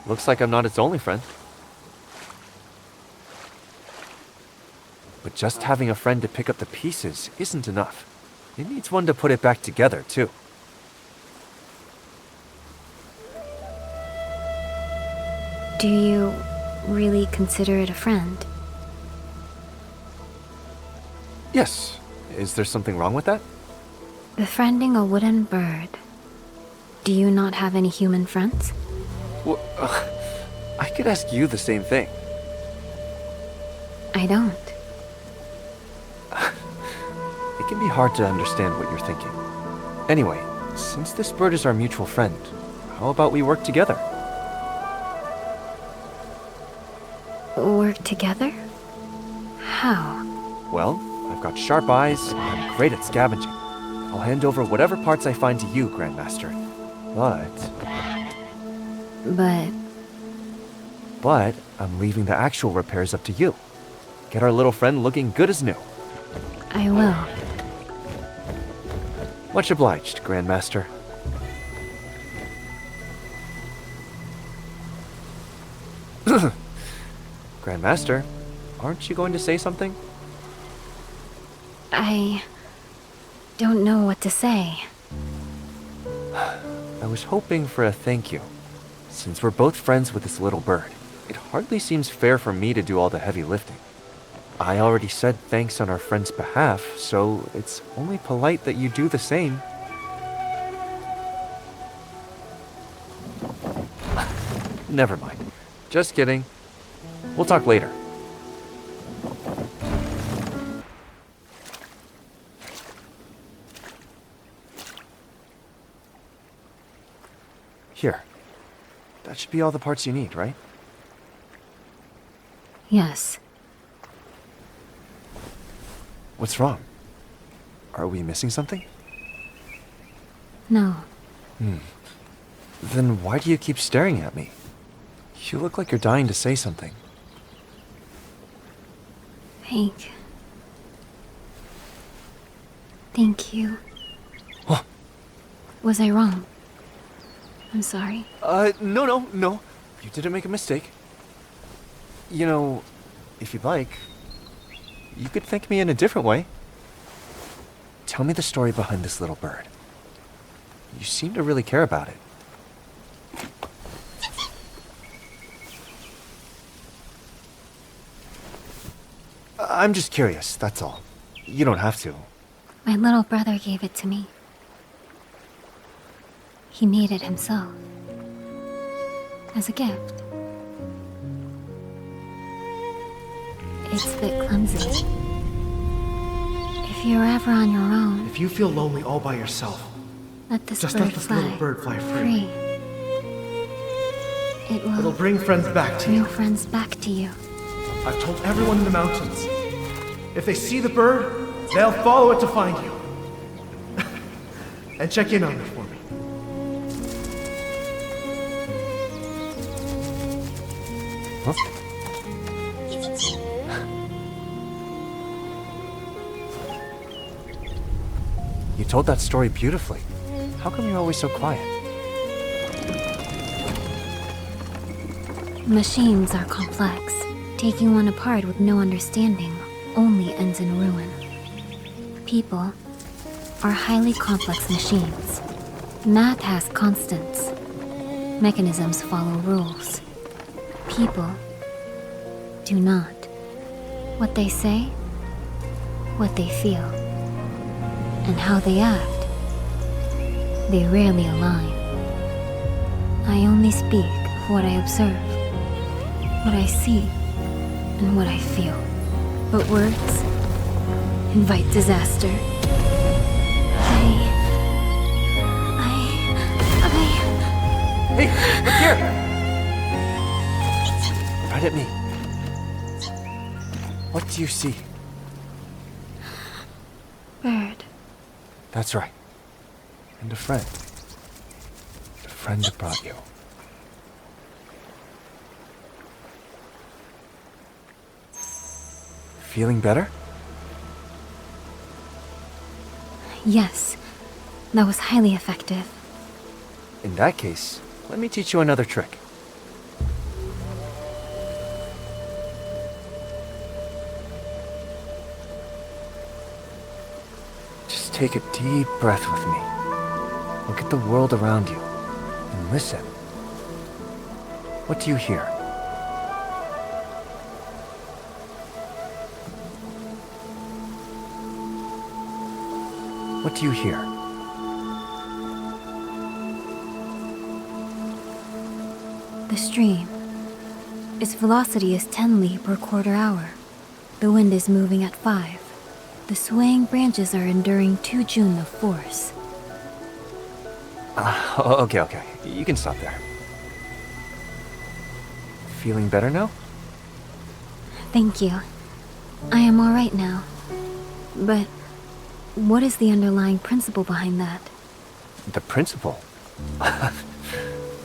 Looks like I'm not its only friend. But just having a friend to pick up the pieces isn't enough. It needs one to put it back together, too. Do you really consider it a friend? Yes. Is there something wrong with that? Befriending a wooden bird. Do you not have any human friends? Well, I could ask you the same thing. I don't. It can be hard to understand what you're thinking. Anyway, since this bird is our mutual friend, how about we work together? Work together? How? Well, I've got sharp eyes, and I'm great at scavenging. I'll hand over whatever parts I find to you, Grandmaster. But I'm leaving the actual repairs up to you. Get our little friend looking good as new. I will. Much obliged, Grandmaster. Grandmaster, aren't you going to say something? I don't know what to say. I was hoping for a thank you. Since we're both friends with this little bird, it hardly seems fair for me to do all the heavy lifting. I already said thanks on our friend's behalf, so it's only polite that you do the same. Never mind. Just kidding. We'll talk later. Here. That should be all the parts you need, right? Yes. What's wrong? Are we missing something? No. Then why do you keep staring at me? You look like you're dying to say something. Thank you. What? Was I wrong? I'm sorry. No. You didn't make a mistake. You know, if you'd like, you could thank me in a different way. Tell me the story behind this little bird. You seem to really care about it. I'm just curious, that's all. You don't have to. My little brother gave it to me. He made it himself. As a gift. It's a bit clumsy. If you're ever on your own, If you feel lonely all by yourself, let this just bird let this fly. little bird fly free. It'll It'll bring friends back to bring you. friends back to you. I've told everyone in the mountains. If they see the bird, they'll follow it to find you. And check in on it for me. Huh? You told that story beautifully. How come you're always so quiet? Machines are complex. Taking one apart with no understanding only ends in ruin. People are highly complex machines. Math has constants. Mechanisms follow rules. People do not. What they say, what they feel, and how they act, they rarely align. I only speak what I observe, what I see, and what I feel. But words invite disaster. Hey, look here! Right at me. What do you see? Bird. That's right. And a friend. The friend that brought you. Feeling better? Yes, that was highly effective. In that case, let me teach you another trick. take a deep breath with me. Look at the world around you and listen. What do you hear? What do you hear? The stream. Its velocity is 10 li per quarter hour. The wind is moving at 5. The swaying branches are enduring 2 June of force. Okay. You can stop there. Feeling better now? Thank you. I am all right now. But what is the underlying principle behind that? The principle?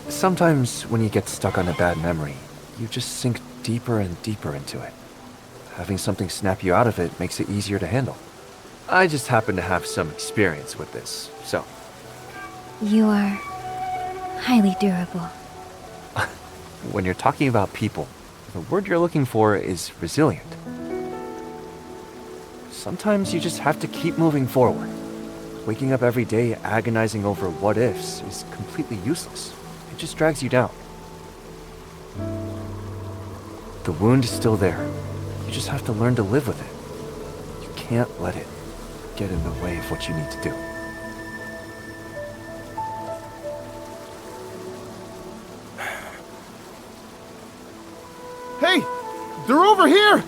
Sometimes when you get stuck on a bad memory, you just sink deeper and deeper into it. Having something snap you out of it makes it easier to handle. I just happen to have some experience with this, so. You are highly durable. When you're talking about people, the word you're looking for is resilient. Sometimes you just have to keep moving forward. Waking up every day agonizing over what ifs is completely useless. It just drags you down. The wound is still there. You just have to learn to live with it. You can't let it get in the way of what you need to do. Hey! They're over here!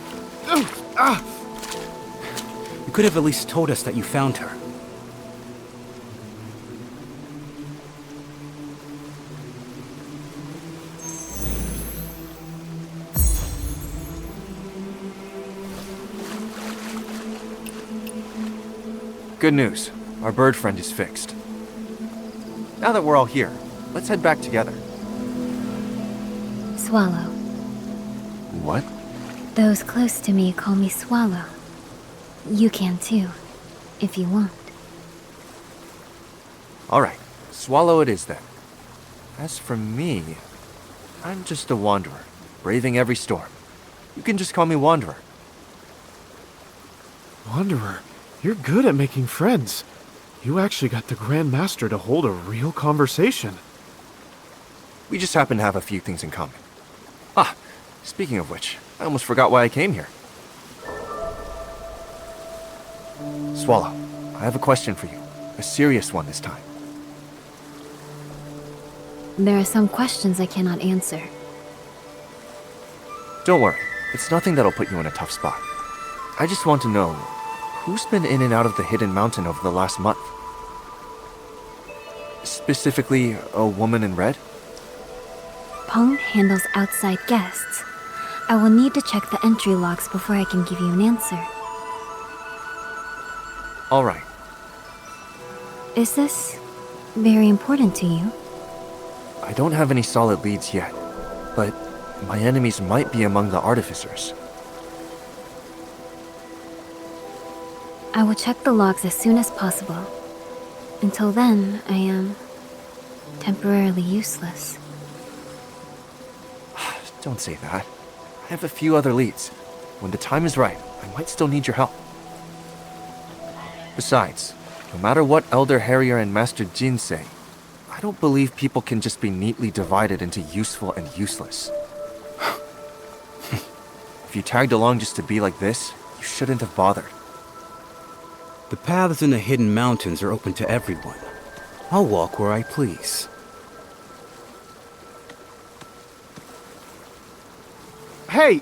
You could have at least told us that you found her. Good news. Our bird friend is fixed. Now that we're all here, let's head back together. Swallow. What? Those close to me call me Swallow. You can too, if you want. Alright, Swallow it is then. As for me, I'm just a wanderer, braving every storm. You can just call me Wanderer. Wanderer, you're good at making friends. You actually got the Grand Master to hold a real conversation. We just happen to have a few things in common. Ah, speaking of which, I almost forgot why I came here. Swallow, I have a question for you. A serious one this time. There are some questions I cannot answer. Don't worry, it's nothing that'll put you in a tough spot. I just want to know, who's been in and out of the Hidden Mountain over the last month? Specifically, a woman in red? Peng handles outside guests. I will need to check the entry logs before I can give you an answer. Alright. Is this very important to you? I don't have any solid leads yet, but my enemies might be among the artificers. I will check the logs as soon as possible. Until then, I am temporarily useless. Don't say that. I have a few other leads. When the time is right, I might still need your help. Besides, no matter what Elder Harrier and Master Jin say, I don't believe people can just be neatly divided into useful and useless. If you tagged along just to be like this, you shouldn't have bothered. The paths in the Hidden Mountains are open to everyone. I'll walk where I please.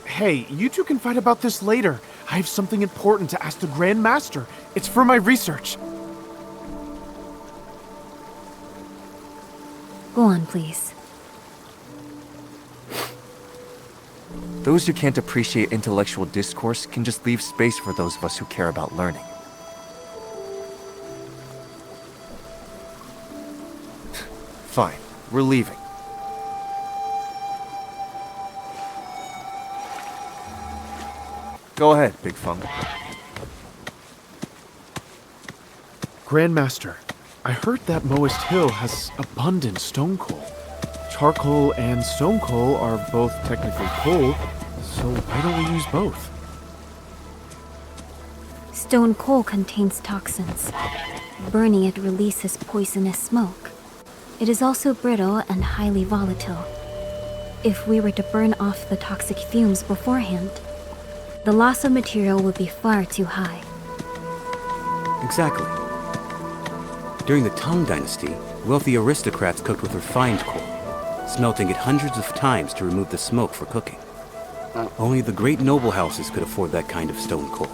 Hey, you two can fight about this later. I have something important to ask the Grand Master. It's for my research. Go on, please. Those who can't appreciate intellectual discourse can just leave space for those of us who care about learning. Fine, we're leaving. Go ahead, Big Fung. Grandmaster, I heard that Moist Hill has abundant stone coal. Charcoal and stone coal are both technically coal, so why don't we use both? Stone coal contains toxins. Burning it releases poisonous smoke. It is also brittle and highly volatile. If we were to burn off the toxic fumes beforehand, the loss of material would be far too high. Exactly. During the Tang Dynasty, wealthy aristocrats cooked with refined coal, smelting it hundreds of times to remove the smoke for cooking. Only the great noble houses could afford that kind of stone coal.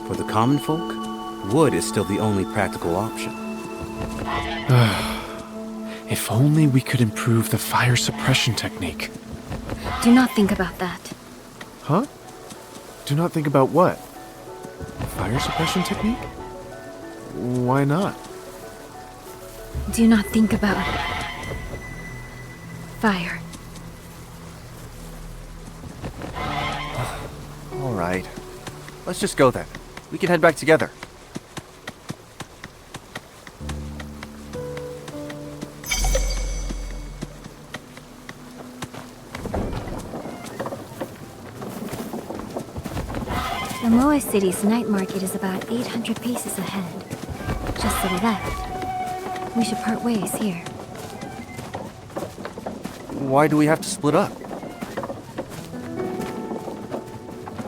For the common folk, wood is still the only practical option. If only we could improve the fire suppression technique. Do not think about that. Huh? Do not think about what? Fire suppression technique? Why not? Do not think about fire. All right. Let's just go then. We can head back together. The Moa City's night market is about 800 paces ahead. Just to the left. We should part ways here. Why do we have to split up?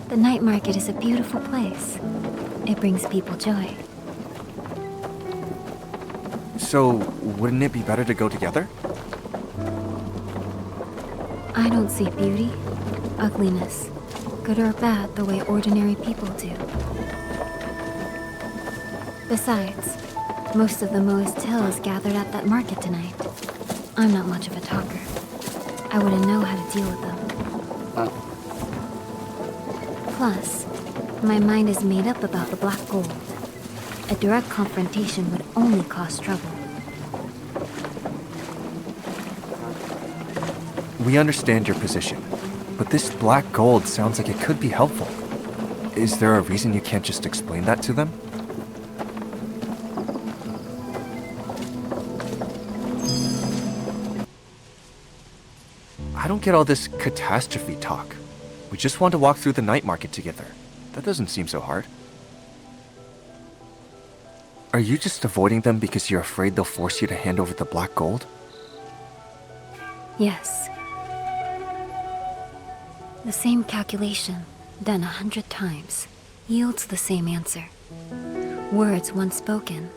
The night market is a beautiful place. It brings people joy. So, wouldn't it be better to go together? I don't see beauty, ugliness, good or bad the way ordinary people do. Besides, most of the Moa's till is gathered at that market tonight. I'm not much of a talker. I wouldn't know how to deal with them. Plus, my mind is made up about the black gold. A direct confrontation would only cause trouble. We understand your position, but this black gold sounds like it could be helpful. Is there a reason you can't just explain that to them? I don't get all this catastrophe talk. We just want to walk through the night market together. That doesn't seem so hard. Are you just avoiding them because you're afraid they'll force you to hand over the black gold? Yes. The same calculation, done 100 times, yields the same answer. Words once spoken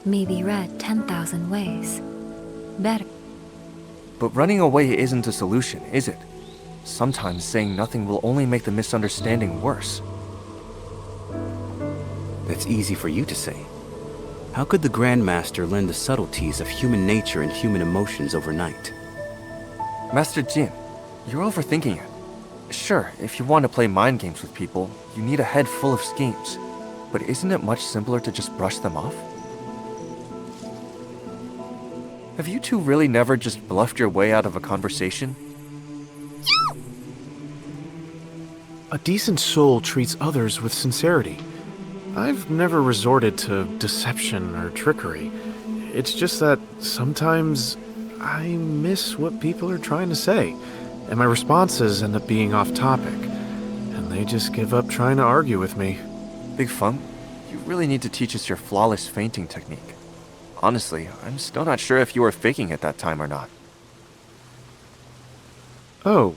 may be read 10,000 ways. Better. But running away isn't a solution, is it? Sometimes saying nothing will only make the misunderstanding worse. That's easy for you to say. How could the Grandmaster learn the subtleties of human nature and human emotions overnight? Master Jin, you're overthinking it. Sure, if you want to play mind games with people, you need a head full of schemes. But isn't it much simpler to just brush them off? Have you two really never just bluffed your way out of a conversation? A decent soul treats others with sincerity. I've never resorted to deception or trickery. It's just that sometimes I miss what people are trying to say, and my responses end up being off topic, and they just give up trying to argue with me. Big Fun, you really need to teach us your flawless fainting technique. Honestly, I'm still not sure if you were faking it that time or not. Oh,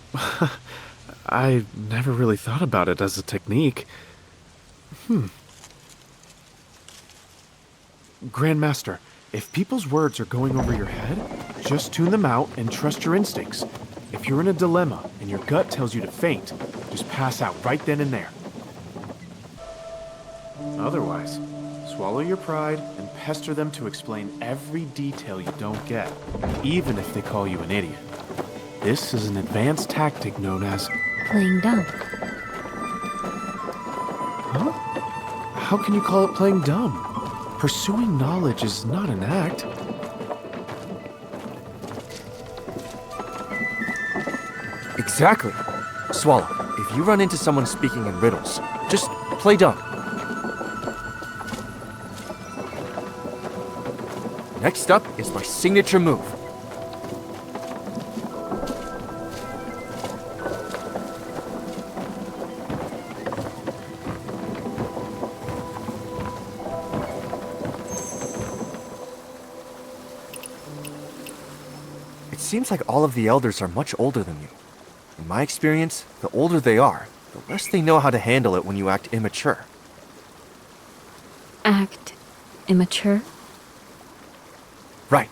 I never really thought about it as a technique. Grandmaster, if people's words are going over your head, just tune them out and trust your instincts. If you're in a dilemma and your gut tells you to faint, just pass out right then and there. Otherwise, swallow your pride and pester them to explain every detail you don't get, even if they call you an idiot. This is an advanced tactic known as... playing dumb. Huh? How can you call it playing dumb? Pursuing knowledge is not an act. Exactly. Swallow, if you run into someone speaking in riddles, just play dumb. Next up is my signature move. It seems like all of the elders are much older than you. In my experience, the older they are, the less they know how to handle it when you act immature. Act immature? Right.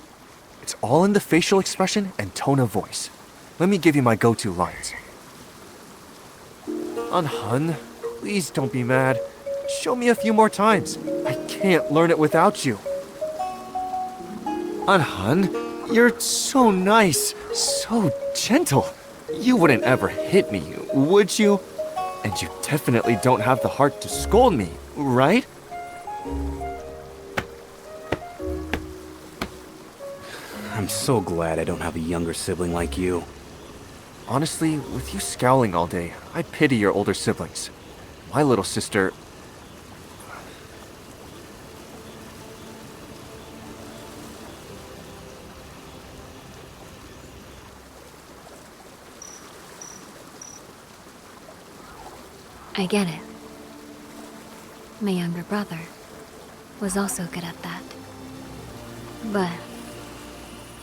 It's all in the facial expression and tone of voice. Let me give you my go-to lines. Hun, please don't be mad. Show me a few more times. I can't learn it without you. Hun, you're so nice, so gentle. You wouldn't ever hit me, would you? And you definitely don't have the heart to scold me, right? I'm so glad I don't have a younger sibling like you. Honestly, with you scowling all day, I pity your older siblings. My little sister... I get it. My younger brother was also good at that. But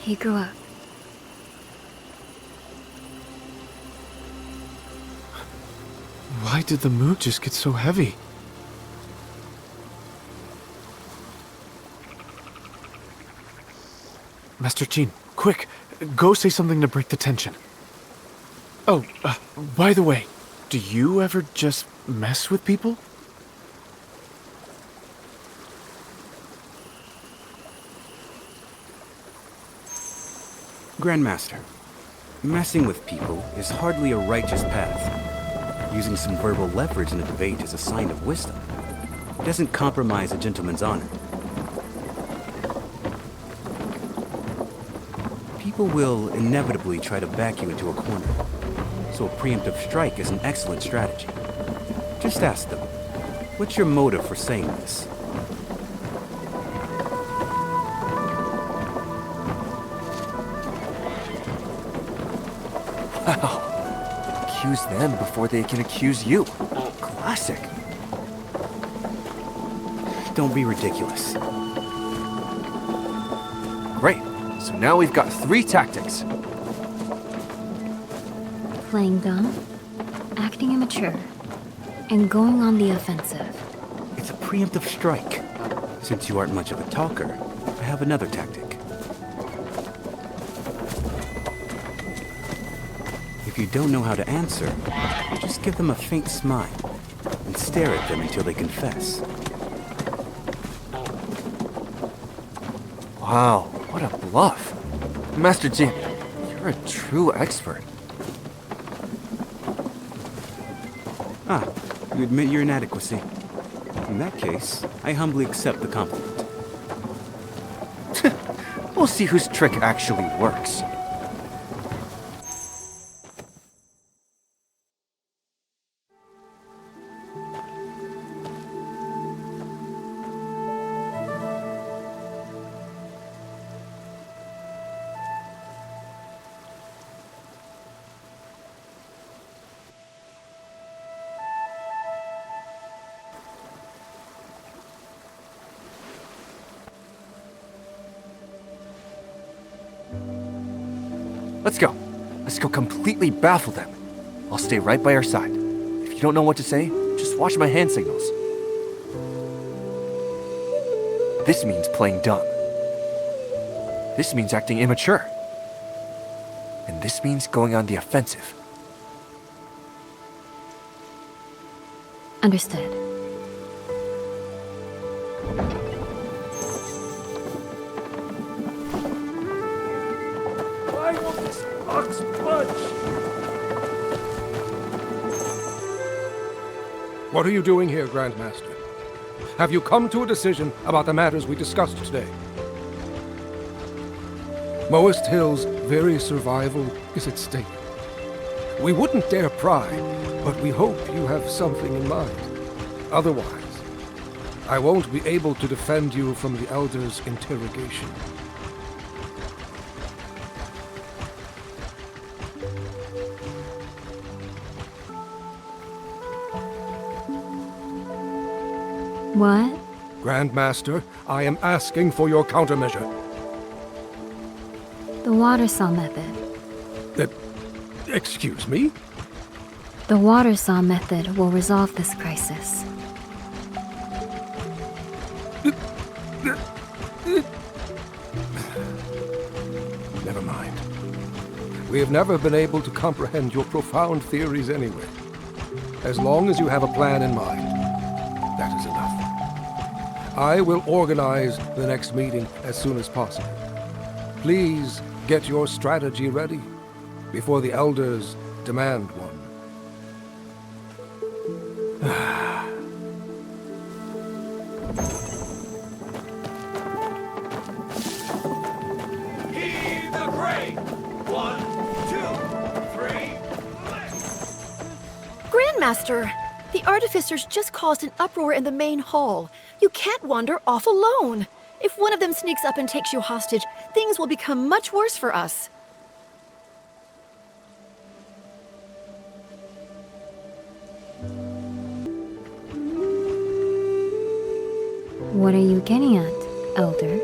he grew up. Why did the mood just get so heavy? Master Jean, quick! Go say something to break the tension. Oh, by the way, do you ever just mess with people? Grandmaster, messing with people is hardly a righteous path. Using some verbal leverage in a debate is a sign of wisdom. It doesn't compromise a gentleman's honor. People will inevitably try to back you into a corner, so a preemptive strike is an excellent strategy. Just ask them, what's your motive for saying this? Wow. Accuse them before they can accuse you. Classic. Don't be ridiculous. Great. So now we've got 3 tactics. Playing dumb, acting immature, and going on the offensive. It's a preemptive strike. Since you aren't much of a talker, I have another tactic. If you don't know how to answer, just give them a faint smile and stare at them until they confess. Wow, what a bluff. Master Jin, you're a true expert. Ah, you admit your inadequacy. In that case, I humbly accept the compliment. We'll see whose trick actually works. Let's go. Let's go completely baffle them. I'll stay right by our side. If you don't know what to say, just watch my hand signals. This means playing dumb. This means acting immature. And this means going on the offensive. Understood. Why won't this ox budge? What are you doing here, Grandmaster? Have you come to a decision about the matters we discussed today? Moist Hill's very survival is at stake. We wouldn't dare pry, but we hope you have something in mind. Otherwise, I won't be able to defend you from the Elder's interrogation. What? Grandmaster, I am asking for your countermeasure. The water saw method. Excuse me? The water saw method will resolve this crisis. Never mind. We have never been able to comprehend your profound theories anyway. As long as you have a plan in mind, that is enough. I will organize the next meeting as soon as possible. Please get your strategy ready before the elders demand one. Heave the crane! 1, 2, 3, Grandmaster! The artificers just caused an uproar in the main hall. You can't wander off alone. If one of them sneaks up and takes you hostage, things will become much worse for us. What are you getting at, Elder?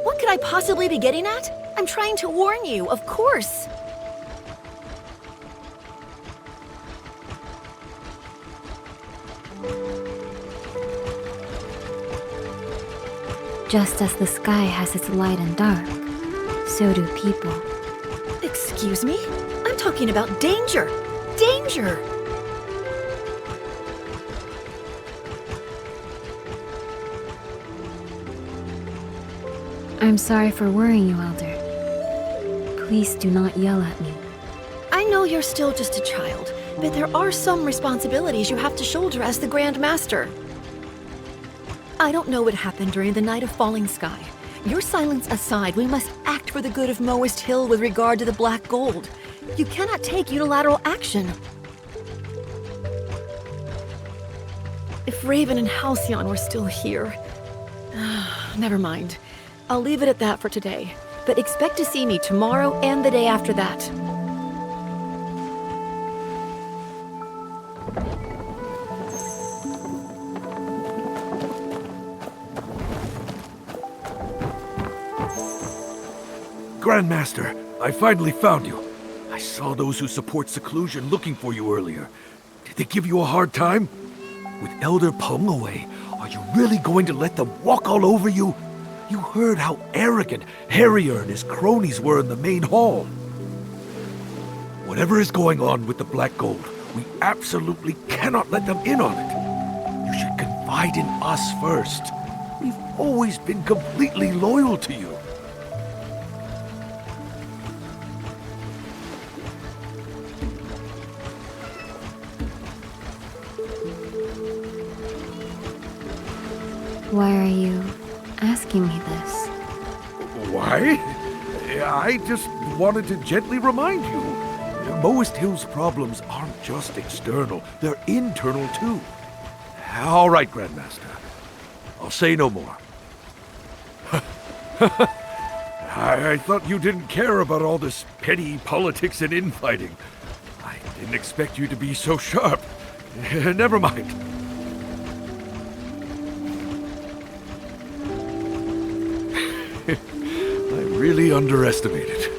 What could I possibly be getting at? I'm trying to warn you, of course. Just as the sky has its light and dark, so do people. Excuse me? I'm talking about danger. Danger! I'm sorry for worrying you, Elder. Please do not yell at me. I know you're still just a child, but there are some responsibilities you have to shoulder as the Grand Master. I don't know what happened during the night of falling sky. Your silence aside, we must act for the good of Moist Hill with regard to the black gold. You cannot take unilateral action. If Raven and Halcyon were still here... Never mind. I'll leave it at that for today. But expect to see me tomorrow and the day after that. Grandmaster, I finally found you. I saw those who support seclusion looking for you earlier. Did they give you a hard time? With Elder Peng away, are you really going to let them walk all over you? You heard how arrogant Harrier and his cronies were in the main hall. Whatever is going on with the Black Gold, we absolutely cannot let them in on it. You should confide in us first. We've always been completely loyal to you. Why are you asking me this? Why? I just wanted to gently remind you. Moist Hill's problems aren't just external, they're internal too. All right, Grandmaster. I'll say no more. I thought you didn't care about all this petty politics and infighting. I didn't expect you to be so sharp. Never mind. I really underestimated.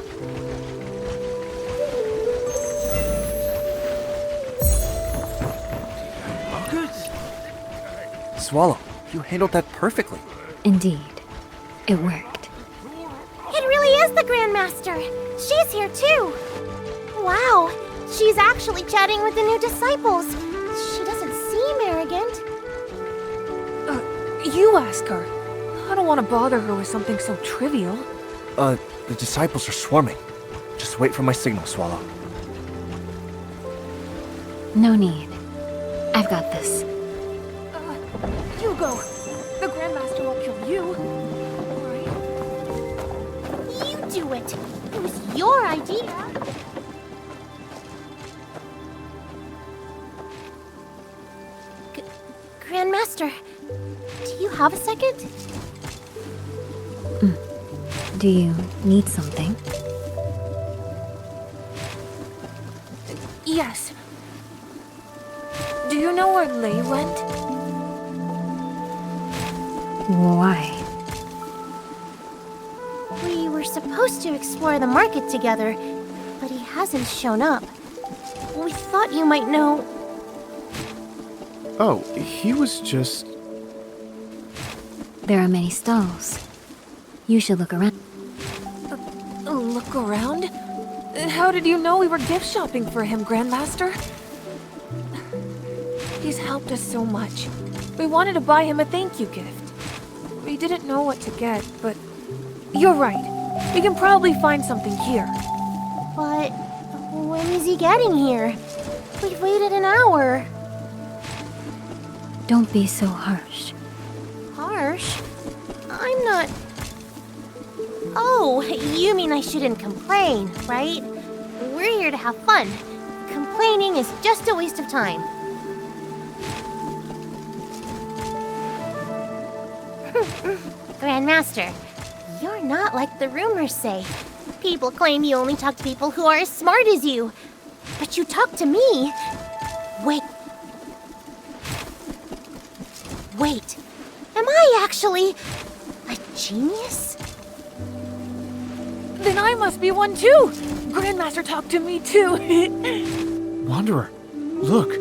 Swallow, you handled that perfectly. Indeed, it worked. It really is the Grandmaster. She's here too. Wow, she's actually chatting with the new disciples. She doesn't seem arrogant. You ask her. I don't want to bother her with something so trivial. The disciples are swarming. Just wait for my signal, Swallow. No need. I've got this. You go. The Grandmaster won't kill you. Right? You do it. It was your idea. Grandmaster, do you have a second? Do you need something? Yes. Do you know where Lei went? Why? We were supposed to explore the market together, but he hasn't shown up. We thought you might know. Oh, he was just... There are many stalls. You should look around. Look around? How did you know we were gift shopping for him, Grandmaster? He's helped us so much. We wanted to buy him a thank you gift. We didn't know what to get, but you're right. We can probably find something here. But when is he getting here? We've waited an hour. Don't be so harsh. Harsh? I'm not... Oh, you mean I shouldn't complain, right? We're here to have fun. Complaining is just a waste of time. Grandmaster, you're not like the rumors say. People claim you only talk to people who are as smart as you. But you talk to me. Wait. Am I actually a genius? Then I must be one too! Grandmaster talked to me too! Wanderer, look.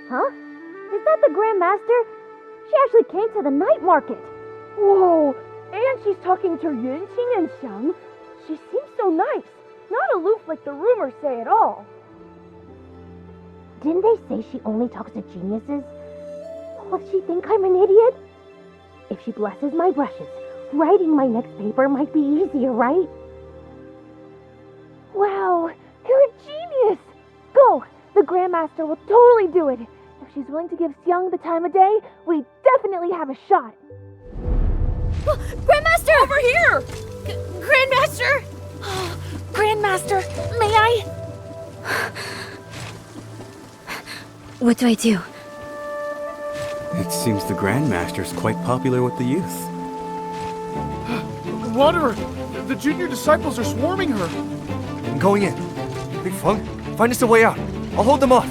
Huh? Is that the Grandmaster? She actually came to the night market. Whoa! And she's talking to Yunqing and Xiang. She seems so nice. Not aloof like the rumors say at all. Didn't they say she only talks to geniuses? Will she think I'm an idiot? If she blesses my brushes, writing my next paper might be easier, right? Wow, you're a genius! Go! The Grandmaster will totally do it. If she's willing to give Xiang the time of day, we definitely have a shot. Grandmaster! Over here! Grandmaster! Grandmaster, may I? What do I do? It seems the Grandmaster's quite popular with the youth. Wanderer, the junior disciples are swarming her. I'm going in. Big Feng, find us a way out. I'll hold them off.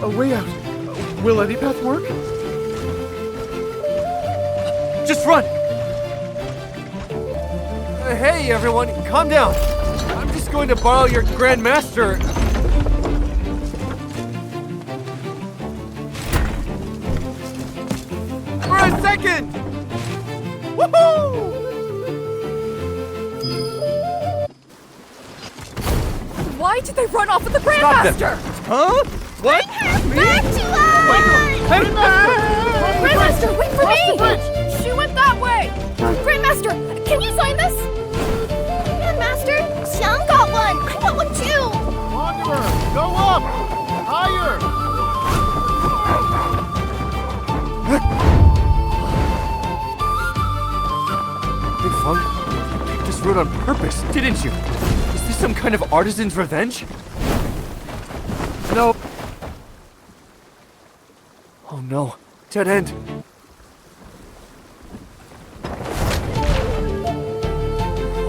A way out. Will any path work? Just run! Hey, everyone, calm down. I'm just going to borrow your Grandmaster. For a second! Woohoo! Why did they run off with the Stop them! Grandmaster? Huh? What? Back to us! Grandmaster, wait for me! She went that way! Grandmaster, can you sign this? Grandmaster, Xiang got one! I got one too! Wanderer, go up! Higher! Big Feng, you picked this route on purpose, didn't you? Is this some kind of artisan's revenge? No. Oh no, dead end.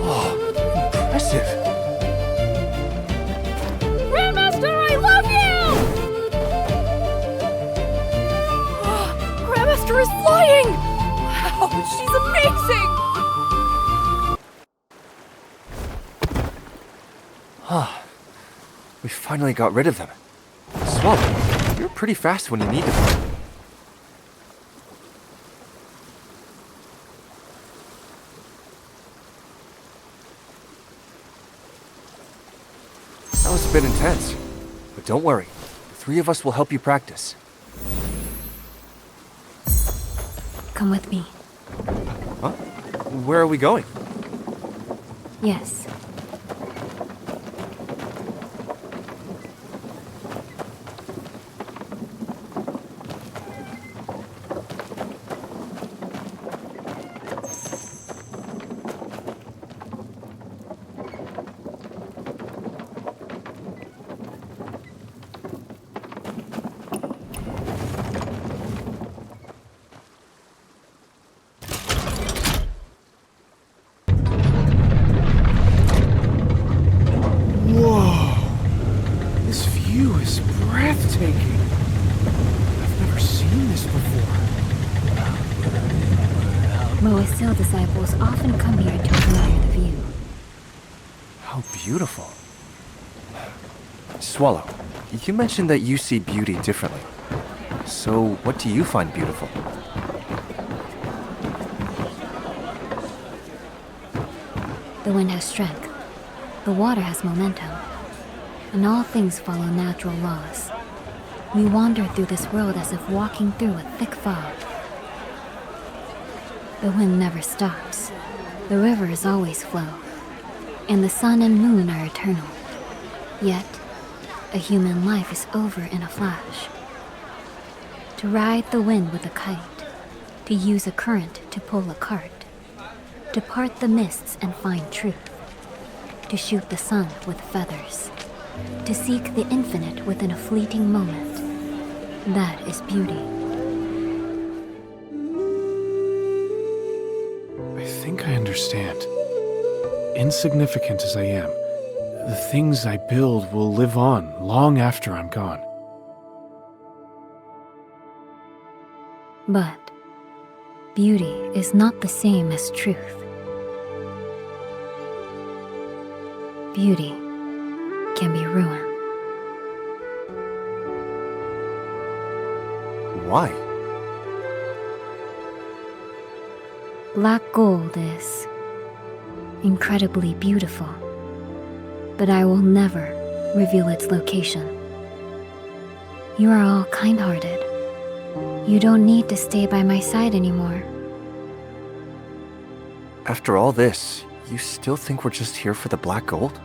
Oh, impressive. Grandmaster, I love you! Grandmaster is flying! Wow, she's amazing! We finally got rid of them. Swallow, you're pretty fast when you need to be. That was a bit intense. But don't worry, the three of us will help you practice. Come with me. Huh? Where are we going? Yes. breathtaking. I've never seen this before. Wuxia disciples often come here to admire the view. How beautiful. Swallow, you mentioned that you see beauty differently. So, what do you find beautiful? The wind has strength, the water has momentum, and all things follow natural laws. We wander through this world as if walking through a thick fog. The wind never stops, the rivers always flow, and the sun and moon are eternal. Yet, a human life is over in a flash. To ride the wind with a kite, to use a current to pull a cart, to part the mists and find truth, to shoot the sun with feathers, to seek the infinite within a fleeting moment. That is beauty. I think I understand. Insignificant as I am, the things I build will live on long after I'm gone. But beauty is not the same as truth. Beauty can be ruin. Why? Black gold is incredibly beautiful, but I will never reveal its location. You are all kind-hearted. You don't need to stay by my side anymore. After all this, you still think we're just here for the black gold?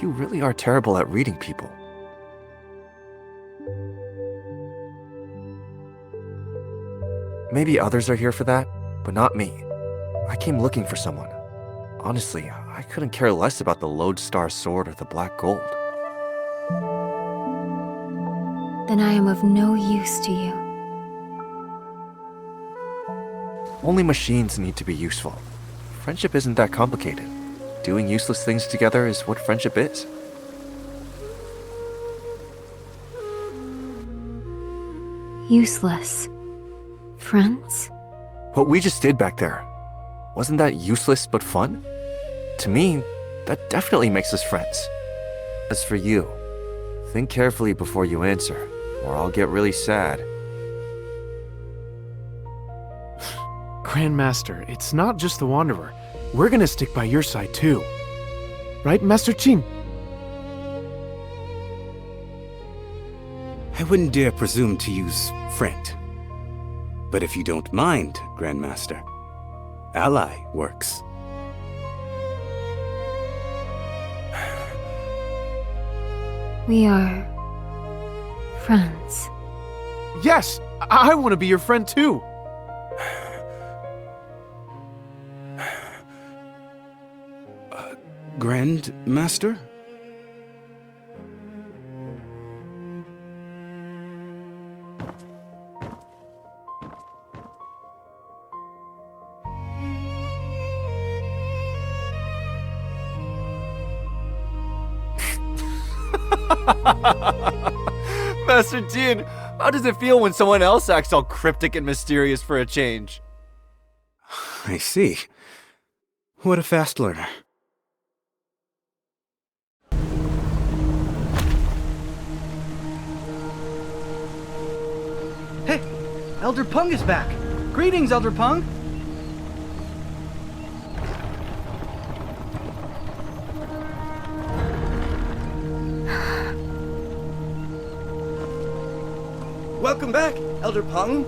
You really are terrible at reading people. Maybe others are here for that, but not me. I came looking for someone. Honestly, I couldn't care less about the Lodestar sword or the black gold. Then I am of no use to you. Only machines need to be useful. Friendship isn't that complicated. Doing useless things together is what friendship is. Useless. Friends? What we just did back there, wasn't that useless but fun? To me, that definitely makes us friends. As for you, think carefully before you answer, or I'll get really sad. Grandmaster, it's not just the Wanderer. We're gonna stick by your side too. Right, Master Qin? I wouldn't dare presume to use friend. But if you don't mind, Grandmaster, ally works. We are friends. Yes! I want to be your friend too! Grandmaster? Master Jin, how does it feel when someone else acts all cryptic and mysterious for a change? I see. What a fast learner. Hey, Elder Peng is back. Greetings, Elder Peng. Welcome back, Elder Peng.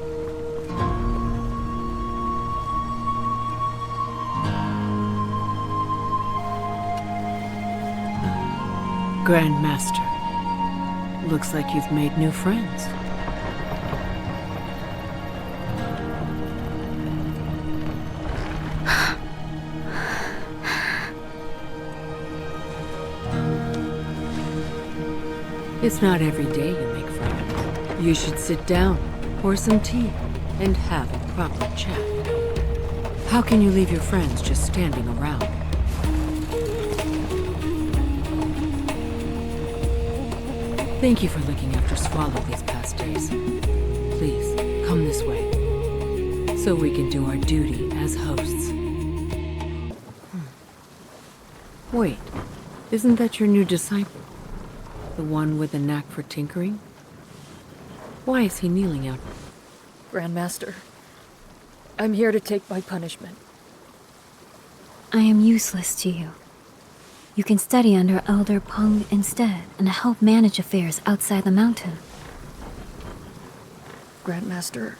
Grandmaster, looks like you've made new friends. It's not every day you make friends. You should sit down, pour some tea, and have a proper chat. How can you leave your friends just standing around? Thank you for looking after after swallow these past days. Please, come this way, so we can do our duty as hosts. Wait, isn't that your new disciple? The one with a knack for tinkering? Why is he kneeling out? Grandmaster, I'm here to take my punishment. I am useless to you. You can study under Elder Peng instead and help manage affairs outside the mountain. Grandmaster,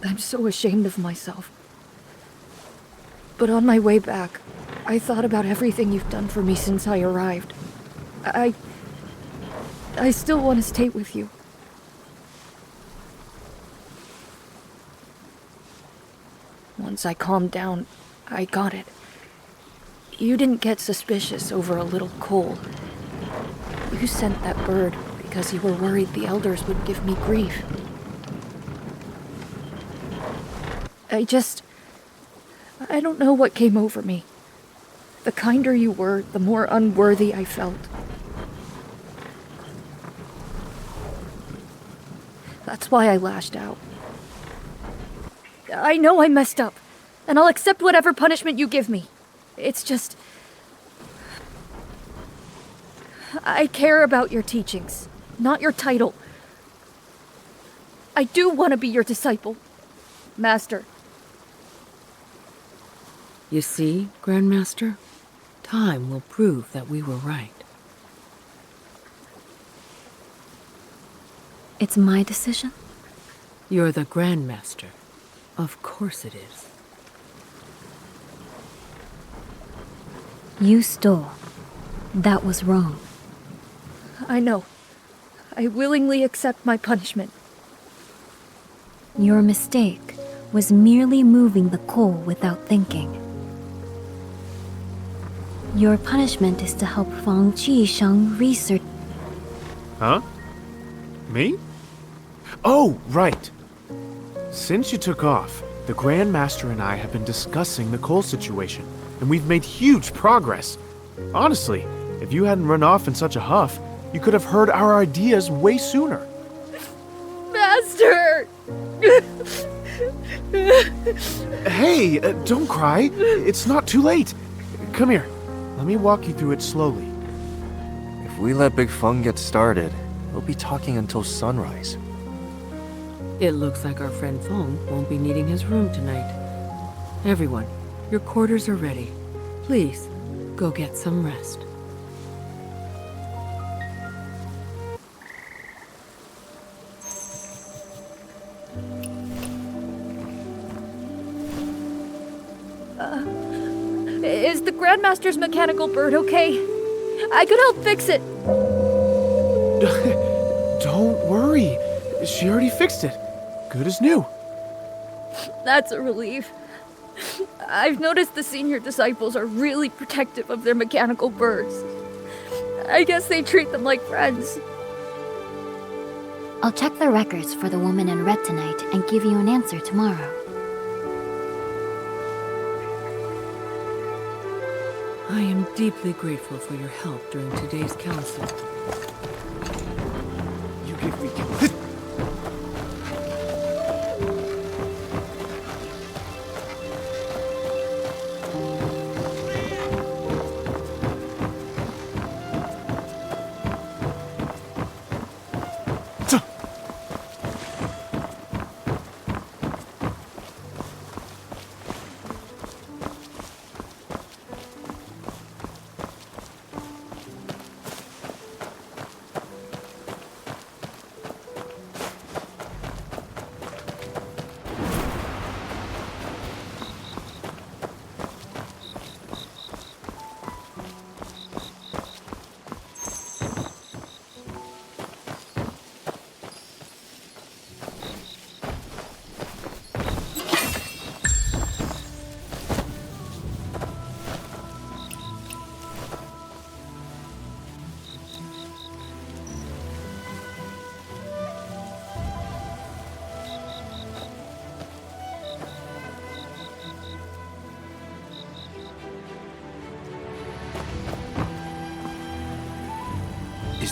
I'm so ashamed of myself. But on my way back, I thought about everything you've done for me since I arrived. I still want to stay with you. Once I calmed down, I got it. You didn't get suspicious over a little coal. You sent that bird because you were worried the elders would give me grief. I don't know what came over me. The kinder you were, the more unworthy I felt. That's why I lashed out. I know I messed up, and I'll accept whatever punishment you give me. It's just... I care about your teachings, not your title. I do want to be your disciple, Master. You see, Grandmaster? Time will prove that we were right. It's my decision? You're the Grandmaster. Of course it is. You stole. That was wrong. I know. I willingly accept my punishment. Your mistake was merely moving the coal without thinking. Your punishment is to help Fang Qisheng research. Huh? Me? Oh, right. Since you took off, the Grandmaster and I have been discussing the coal situation, and we've made huge progress. Honestly, if you hadn't run off in such a huff, you could have heard our ideas way sooner. Master! Hey, don't cry. It's not too late. Come here. Let me walk you through it slowly. If we let Big Feng get started, we'll be talking until sunrise. It looks like our friend Feng won't be needing his room tonight. Everyone, your quarters are ready. Please, go get some rest. Is the Grandmaster's mechanical bird okay? I could help fix it. Don't worry. She already fixed it. Good as new. That's a relief. I've noticed the senior disciples are really protective of their mechanical birds. I guess they treat them like friends. I'll check the records for the woman in red tonight and give you an answer tomorrow. I am deeply grateful for your help during today's council. You give me...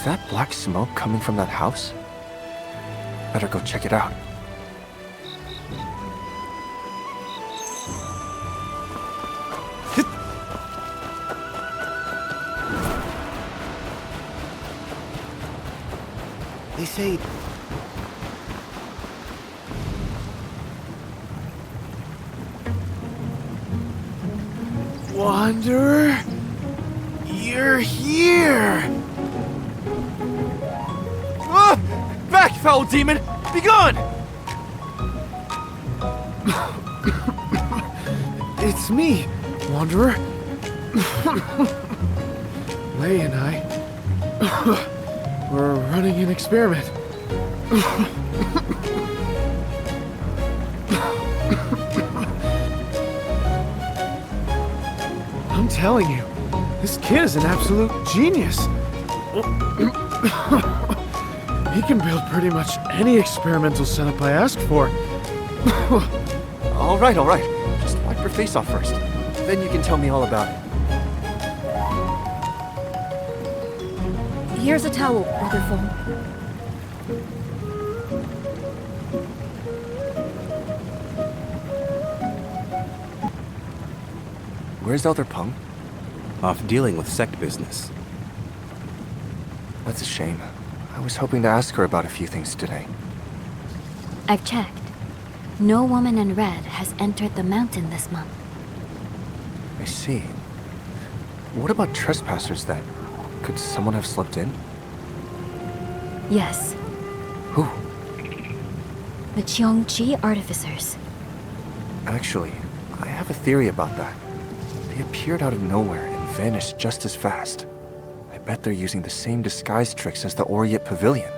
Is that black smoke coming from that house? Better go check it out. They say... Wanderer, you're here! Ah! Back, foul demon! Be gone! It's me, Wanderer. Lei and I... we're running an experiment. I'm telling you, this kid is an absolute genius. He can build pretty much any experimental setup I ask for. All right. Just wipe your face off first. Then you can tell me all about it. Here's a towel, Brother Feng. Where's Elder Peng? Off dealing with sect business. That's a shame. I was hoping to ask her about a few things today. I've checked. No woman in red has entered the mountain this month. I see. What about trespassers then? Could someone have slipped in? Yes, Who? the Jianghu artificers. Actually, I have a theory about that. They appeared out of nowhere and vanished just as fast. I bet they're using the same disguise tricks as the Orient Pavilion.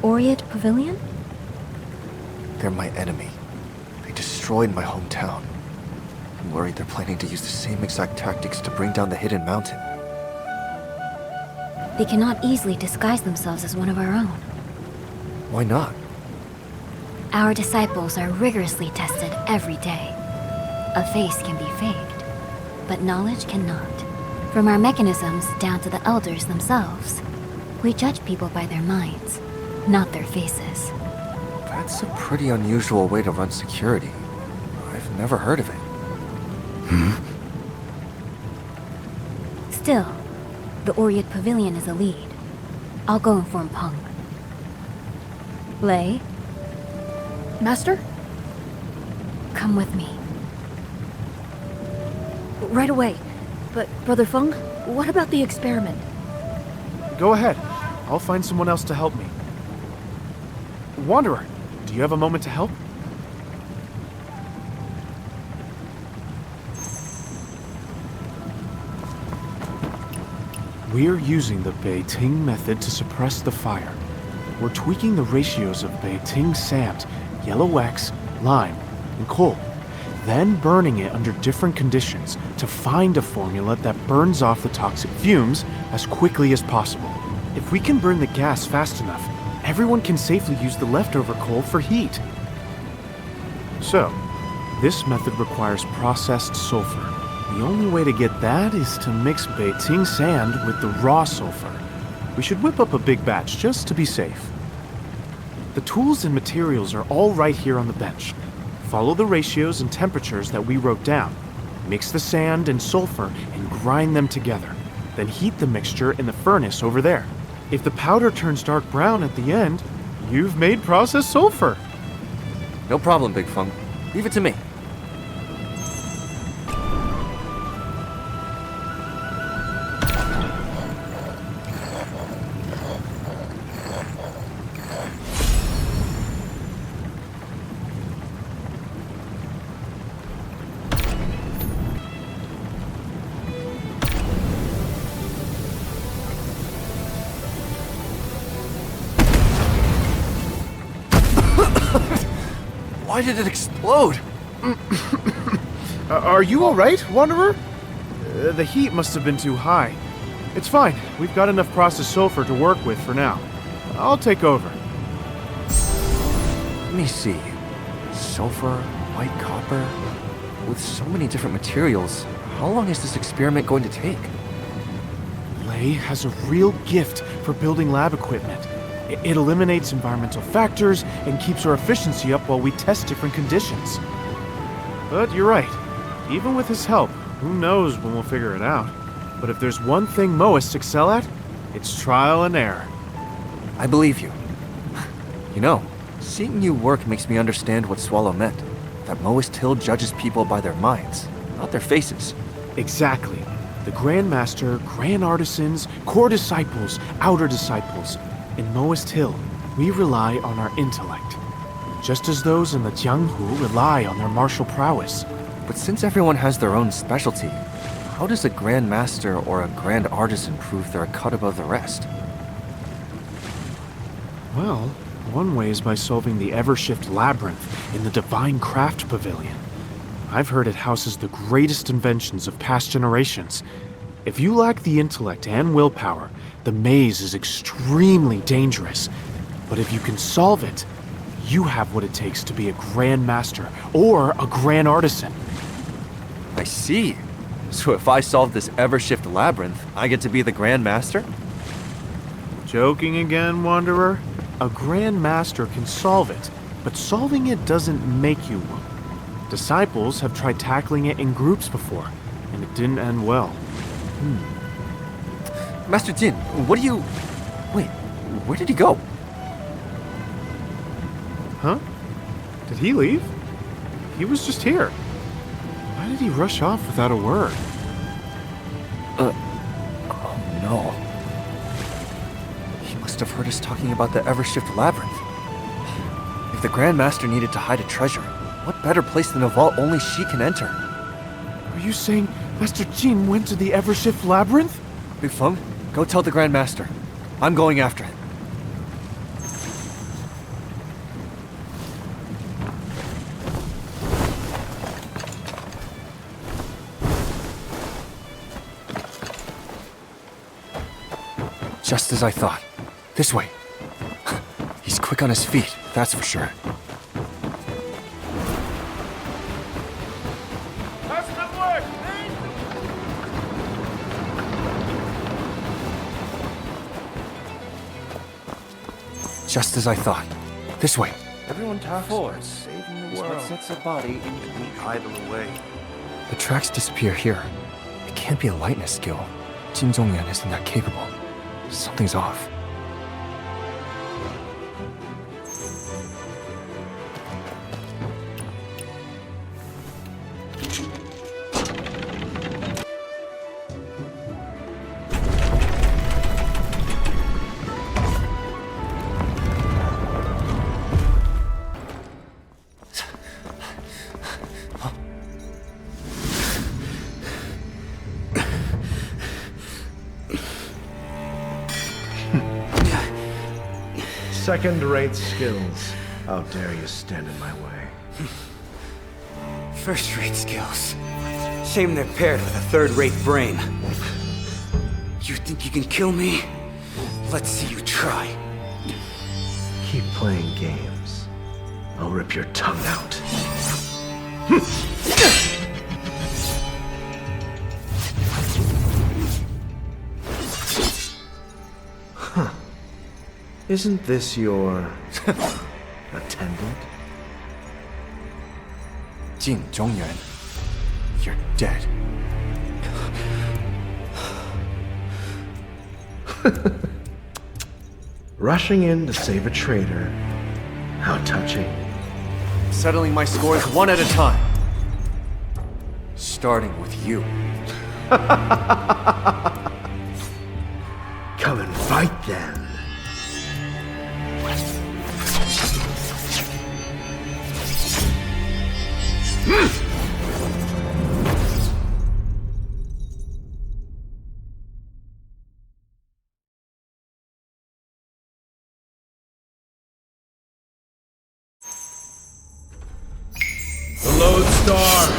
Orient Pavilion? They're my enemy. They destroyed my hometown. I'm worried they're planning to use the same exact tactics to bring down the hidden mountain. They cannot easily disguise themselves as one of our own. Why not? Our disciples are rigorously tested every day. A face can be faked, but knowledge cannot. From our mechanisms down to the elders themselves, we judge people by their minds, not their faces. That's a pretty unusual way to run security. I've never heard of it. Still, the Orient Pavilion is a lead. I'll go inform Peng. Lei, Master? come with me. Right away. But, Brother Feng, what about the experiment? Go ahead. I'll find someone else to help me. Wanderer, do you have a moment to help? We're using the Beiting method to suppress the fire. We're tweaking the ratios of Beiting sand, yellow wax, lime, and coal, then burning it under different conditions to find a formula that burns off the toxic fumes as quickly as possible. If we can burn the gas fast enough, everyone can safely use the leftover coal for heat. So, this method requires processed sulfur. The only way to get that is to mix Beiting sand with the raw sulfur. We should whip up a big batch just to be safe. The tools and materials are all right here on the bench. Follow the ratios and temperatures that we wrote down. Mix the sand and sulfur and grind them together. Then heat the mixture in the furnace over there. If the powder turns dark brown at the end, you've made processed sulfur. No problem, Big Feng. Leave it to me. Why did it explode? Are you alright, Wanderer? The heat must have been too high. It's fine. We've got enough processed sulfur to work with for now. I'll take over. Let me see. Sulfur, white copper. With so many different materials, How long is this experiment going to take? Lei has a real gift for building lab equipment. It eliminates environmental factors and keeps our efficiency up while we test different conditions. But you're right. Even with his help, who knows when we'll figure it out. But if there's one thing Moists excel at, it's trial and error. I believe you. You know, seeing you work makes me understand what Swallow meant. That Moist Hill judges people by their minds, not their faces. Exactly. The Grandmaster, Grand Artisans, Core Disciples, Outer Disciples. In Moist Hill, we rely on our intellect. Just as those in the Jianghu rely on their martial prowess. But since everyone has their own specialty, how does a Grand Master or a Grand Artisan prove they're a cut above the rest? Well, one way is by solving the Evershift Labyrinth in the Divine Craft Pavilion. I've heard it houses the greatest inventions of past generations. If you lack the intellect and willpower, the maze is extremely dangerous. But if you can solve it, you have what it takes to be a Grand Master or a Grand Artisan. I see. So if I solve this Evershift Labyrinth, I get to be the Grand Master? Joking again, Wanderer? A Grand Master can solve it, but solving it doesn't make you one. Disciples have tried tackling it in groups before, and it didn't end well. Master Jin, what do you... Wait, where did he go? Huh? Did he leave? He was just here. Why did he rush off without a word? Oh no. He must have heard us talking about the Evershift Labyrinth. If the Grand Master needed to hide a treasure, what better place than a vault only she can enter? Are you saying Master Jin went to the Evershift Labyrinth? Big Feng, go tell the Grand Master. I'm going after him. Just as I thought. This way. He's quick on his feet, that's for sure. Just as I thought. This way. Everyone talks about saving the world. What sets a body in we idle away. The tracks disappear here. It can't be a lightness skill. Jin Zhongyan isn't that capable. Something's off. Second-rate skills. How dare you stand in my way? First-rate skills. Shame they're paired with a third-rate brain. You think you can kill me? Let's see you try. Keep playing games. I'll rip your tongue out. Huh. Isn't this your... attendant? Jin Zhongyuan, you're dead. Rushing in to save a traitor. How touching. Settling my scores one at a time. Starting with you. Come and fight then. The Lodestar!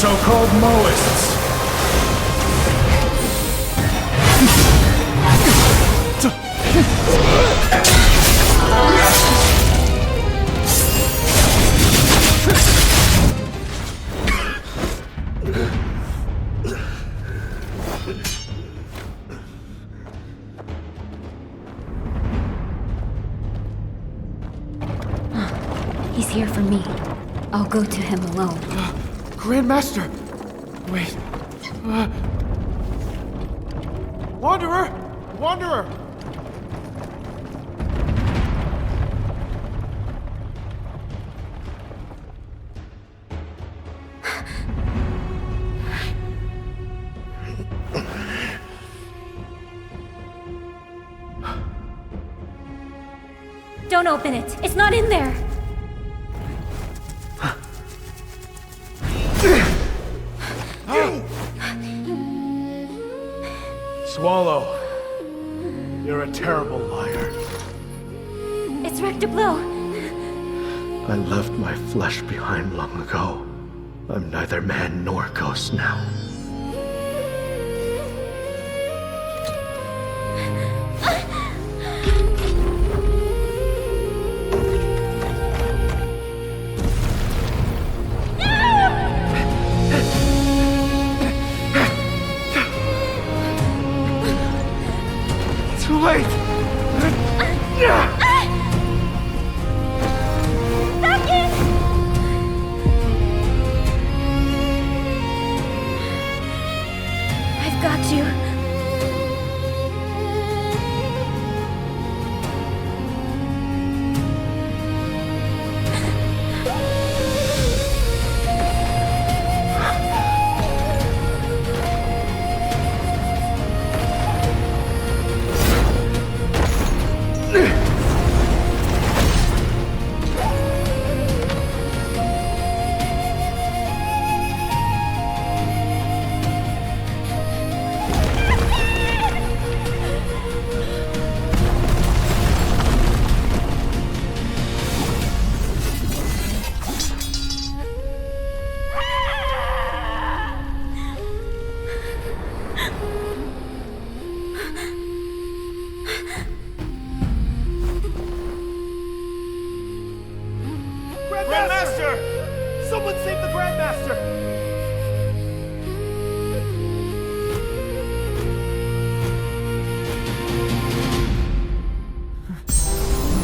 so-called Moists. He's here for me. I'll go to him alone. Grandmaster! Wait. Wanderer! Wanderer! Don't open it. It's not in there. Swallow. You're a terrible liar. It's wrecked a blow. I left my flesh behind long ago. I'm neither man nor ghost now. Too late! Back in! I've got you. Grandmaster! Someone save the Grandmaster!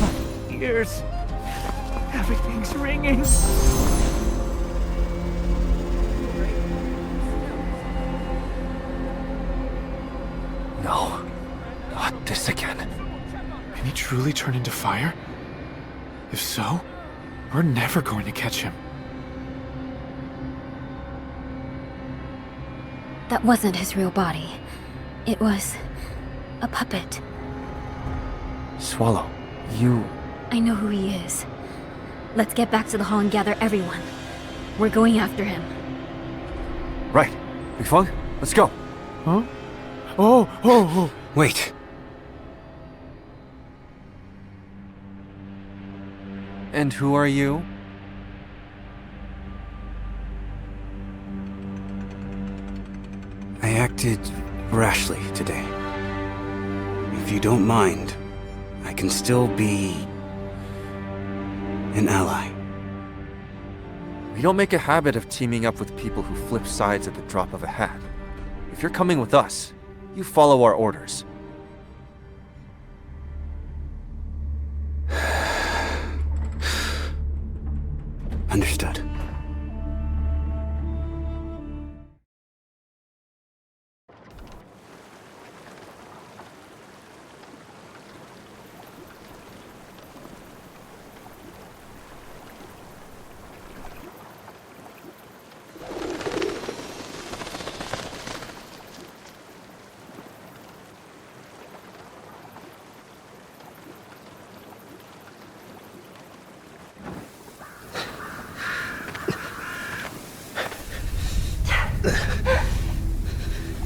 My ears. Everything's ringing. No. Not this again. Can he truly turn into fire? If so, we're never going to catch him. That wasn't his real body. It was a puppet. Swallow, you... I know who he is. Let's get back to the hall and gather everyone. We're going after him. Right. Big Feng, let's go. Huh? Oh! Wait. And who are you? I acted rashly today. If you don't mind, I can still be an ally. We don't make a habit of teaming up with people who flip sides at the drop of a hat. If you're coming with us, you follow our orders. Understood.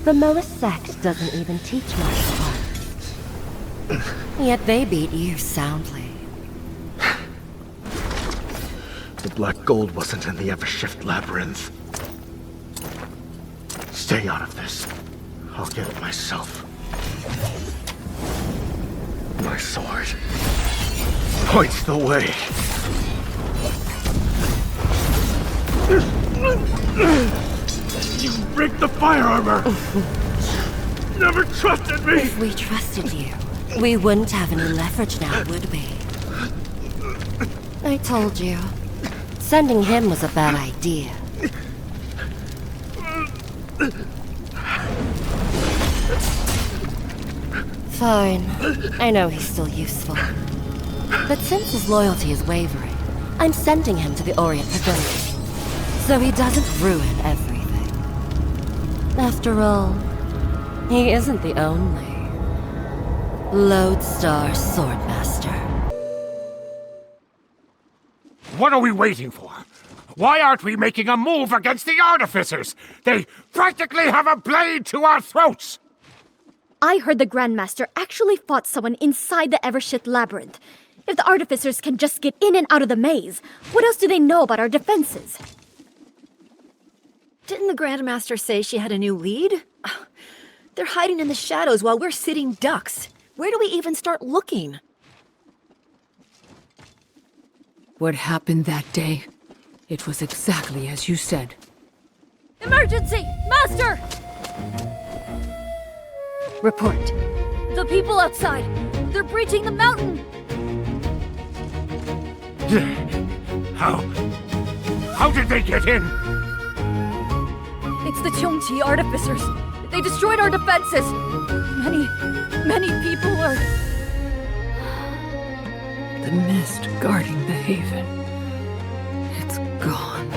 The Moa sect doesn't even teach martial arts. Yet they beat you soundly. The black gold wasn't in the Evershift Labyrinth. Stay out of this. I'll get it myself. My sword points the way. You rigged the fire armor! Never trusted me! If we trusted you, we wouldn't have any leverage now, would we? I told you. Sending him was a bad idea. Fine. I know he's still useful. But since his loyalty is wavering, I'm sending him to the Orient Pavilion, so he doesn't ruin everything. After all, he isn't the only Lodestar Swordmaster. What are we waiting for? Why aren't we making a move against the artificers? They practically have a blade to our throats! I heard the Grandmaster actually fought someone inside the Evershift Labyrinth. If the artificers can just get in and out of the maze, what else do they know about our defenses? Didn't the Grandmaster say she had a new lead? They're hiding in the shadows while we're sitting ducks. Where do we even start looking? What happened that day? It was exactly as you said. Emergency! Master! Report. The people outside! They're breaching the mountain! How did they get in? It's the Chongqi artificers. They destroyed our defenses. Many people are... The mist guarding the haven. It's gone.